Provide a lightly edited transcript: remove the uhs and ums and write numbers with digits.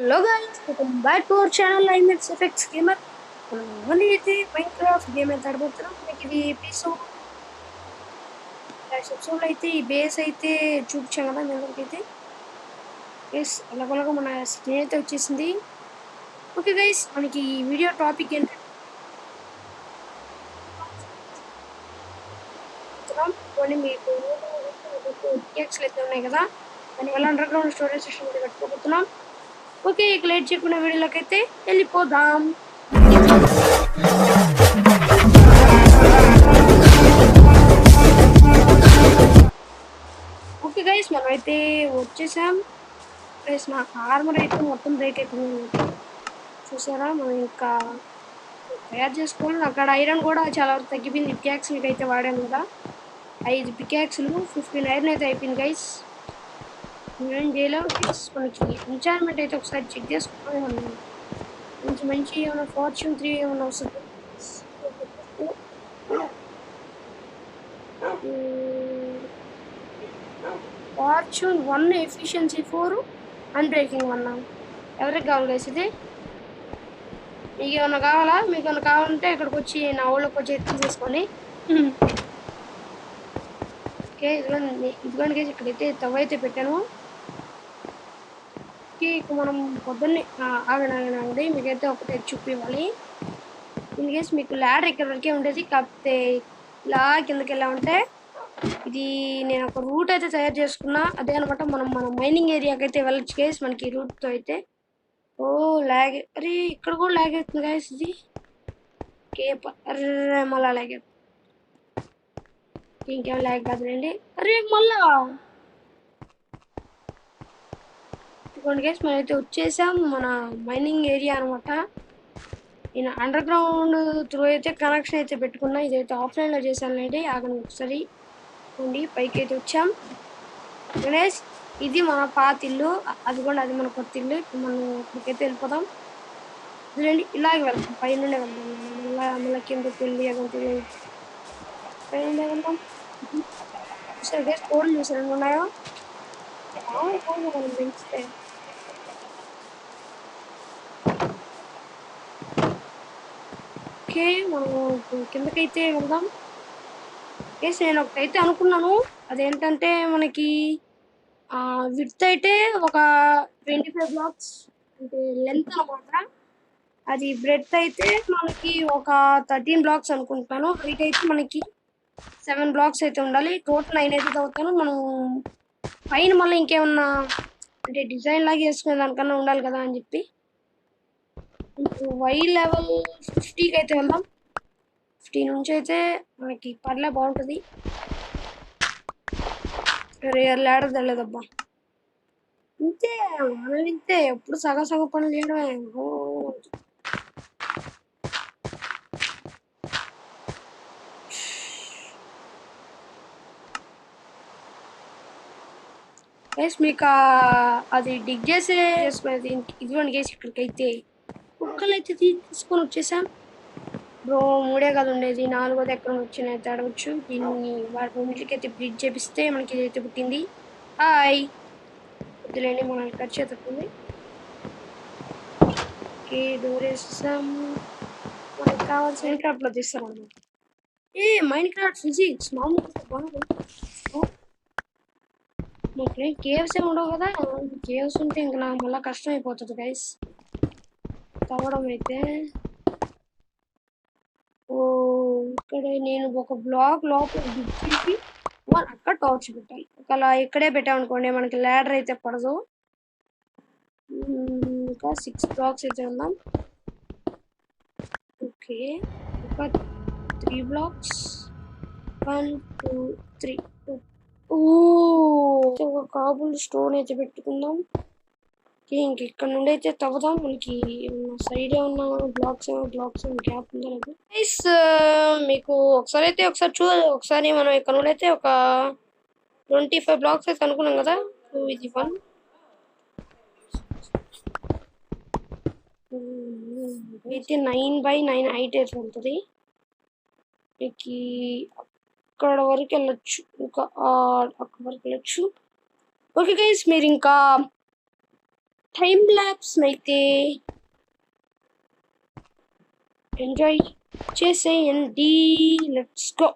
Hello guys, welcome back to our channel IMAX Effects Gamer. మనం మళ్ళీ అయితే Minecraft game అయితే ఆడబోతున్నాం. మనకి ఇది ఎపిసోడ్ అయితే ఈ బేస్ అయితే చూపించాం కదా మీ అందరికైతే. ఎస్ అలాగలాగా మన స్క్రీన్ అయితే వచ్చేసింది. ఓకే గైస్, మనకి ఈ వీడియో టాపిక్ ఏంటంటే కొన్ని మీకు పికాక్స్లు అయితే ఉన్నాయి కదా, దానివల్ల అండర్ గ్రౌండ్ స్టోరేజ్ సిస్టమ్ అయితే పెట్టుకోబోతున్నాం. ఓకే, ఇక లేట్ చేయకుండా వీడియోలోకి అయితే వెళ్ళిపోదాం. ఓకే గైస్, మనమైతే వచ్చేసాం. ప్లస్ నా ఆర్మర్ అయితే మొత్తం బ్రేక్ అయిపోయింది. చూసారా, మనం ఇంకా తయారు చేసుకోవాలి. అక్కడ ఐరన్ కూడా చాలా వరకు తగ్గిపోయింది. పికాక్స్ మీకు అయితే వాడాను కదా, 5 పికాక్స్లు 15 ఐరన్ అయితే అయిపోయింది గైస్. ఏం చేయలేం. మనకి ఎంచాన్మెంట్ అయితే ఒకసారి చెక్ చేసుకుంటాం. మంచి మంచి ఏమైనా ఫార్చ్యూన్ 3 ఏమైనా వస్తుంది. Fortune 1 efficiency 4 unbreaking 1. ఎవరికి కావాలి గైస్ ఇది? మీకు ఏమన్నా కావాలా? మీకు ఏమన్నా కావాలంటే ఇక్కడికి వచ్చి నా ఊళ్ళోకి వచ్చి తీసేసుకొని ఓకే. ఇదిగోండి గైస్, ఇక్కడైతే తవ్వ అయితే పెట్టాను. ఇక మనం పొద్దున్నే ఆగండి మీకైతే ఒకటే చూపివ్వాలి. ఇన్ కేస్ మీకు ల్యాడర్ ఇక్కడ వరకే ఉండేది, కాకపోతే ఇలా కిందకి వెళ్ళా ఉంటే ఇది నేను ఒక రూట్ అయితే తయారు చేసుకున్నా. అదే అనమాట, మన మైనింగ్ ఏరియాకి అయితే వెళ్ళొచ్చు గైస్ మనకి ఈ రూట్తో అయితే. ఓ లాగ్, అరే ఇక్కడ కూడా లాగ్ అవుతుంది గైస్ ఇది. అర్రే మళ్ళా లాగ్ అవుతుంది. ఇంకేం లాగ్ కాదులేండి. అరే మళ్ళా ఇదిగోండి గైస్, మనమైతే వచ్చేసాం మన మైనింగ్ ఏరియా అనమాట. నేను అండర్ గ్రౌండ్ త్రూ అయితే కనెక్షన్ అయితే పెట్టుకున్నా. ఇదైతే ఆఫ్లైన్ లో చేశానండి. ఆగండి ఒకసారి ఉండి పైకి అయితే వచ్చాం. గణేష్, ఇది మన పాత ఇల్లు, అది కూడా అది మన కొత్త ఇల్లు. ఇప్పుడు మనం ఇక్కడికైతే వెళ్ళిపోదాం. ఇదండి, ఇలాగే వెళ్తాం, పైనుండే వెళ్దాం. మళ్ళీ కిందకి వెళ్ళి అదంతా పైనుండే వెళ్దాం. చూసారు గైస్, కోడ్లు చూసారు ఎన్ని ఉన్నాయో. కోడ్లు మనం పెంచితే ఓకే. మనం కిందకైతే వెళ్దాం. ఎస్, నేను ఒకటైతే అనుకున్నాను. అదేంటంటే మనకి విడ్త్ అయితే ఒక 25 బ్లాక్స్ అంటే లెంత్ అనమాట. అది బ్రెడ్త్ అయితే మనకి ఒక 13 బ్లాక్స్ అనుకుంటాను. హైట్ అయితే మనకి 7 బ్లాక్స్ అయితే ఉండాలి. టోటల్ 9 అయితే చదువుతాను. మనం పైన మళ్ళీ ఇంకేమన్నా అంటే డిజైన్ లాగా వేసుకునే దానికన్నా ఉండాలి కదా అని చెప్పి వై లెవెల్ 50కి అయితే వెళ్దాం. 50 నుంచి అయితే మనకి పర్లే బాగుంటుంది. లేడర్ తెలేదబ్బా. ఇంతే, మనం ఇంతే ఎప్పుడు సగం సగం పనులు చేయడమే. గైస్, మీకు అది డిగ్ చేసుకునేది ఇదిగోండి గైస్, ఇక్కడికైతే కుక్కలు అయితే తీసుకొని వచ్చేసాం. బ్రో 3 కదా ఉండేది, 4వది ఎక్కడ వచ్చినాయి అయితే అడగచ్చు. దీన్ని వాటి రెండింటికైతే బ్రిడ్జ్ చేపిస్తే మనకి ఇదైతే పుట్టింది. హాయ్, వద్దులేండి మనం ఖర్చు తక్కువ. ఓకే, డోర్ వేసేసాం. మనకి కావాల్సిన మైన్ క్రాఫ్ట్ లో తీస్తాం అనమాట. మైన్ క్రాఫ్ట్ ఫిజిక్స్ మామూలు బాగుంది. మాకేం కేవ్స్ ఏమి ఉండవు కదా. కేవ్స్ ఉంటే ఇంకా నాకు మళ్ళీ కష్టం అయిపోతుంది గైస్ తవ్వడం అయితే. ఓ, ఇక్కడ నేను ఒక బ్లాక్ లోపల దిచ్చేసి అక్కడ టార్చ్ పెట్టాలి. ఒకవేళ ఇక్కడే పెట్టామనుకోండి మనకి ల్యాడర్ అయితే పడదు. ఇంకా 6 బ్లాక్స్ అయితే ఉందాం. ఓకే, ఒక 3 బ్లాక్స్ 1 2 3. ఒక కాబుల్ స్టోన్ అయితే పెట్టుకుందాం. ఇంక ఇక్కడ నుండి అయితే తవ్వుదాం. మనకి సైడ్ ఏమన్నా బ్లాక్స్ గ్యాప్ ఉందా లేదు. మీకు ఒకసారి మనం ఇక్కడ నుండి అయితే ఒక 25 బ్లాక్స్ అయితే అనుకున్నాం కదా. ఇది 1 అయితే 9x9 హైట్ అయితే ఉంటుంది. మీకు అక్కడ వరకు వెళ్ళొచ్చు, ఇంకా అక్కడ వరకు వెళ్ళొచ్చు. ఓకే గైస్, మీరు ఇంకా టైం ల్యాబ్స్ అయితే ఎంజాయ్ చేసేయండి. Let's go.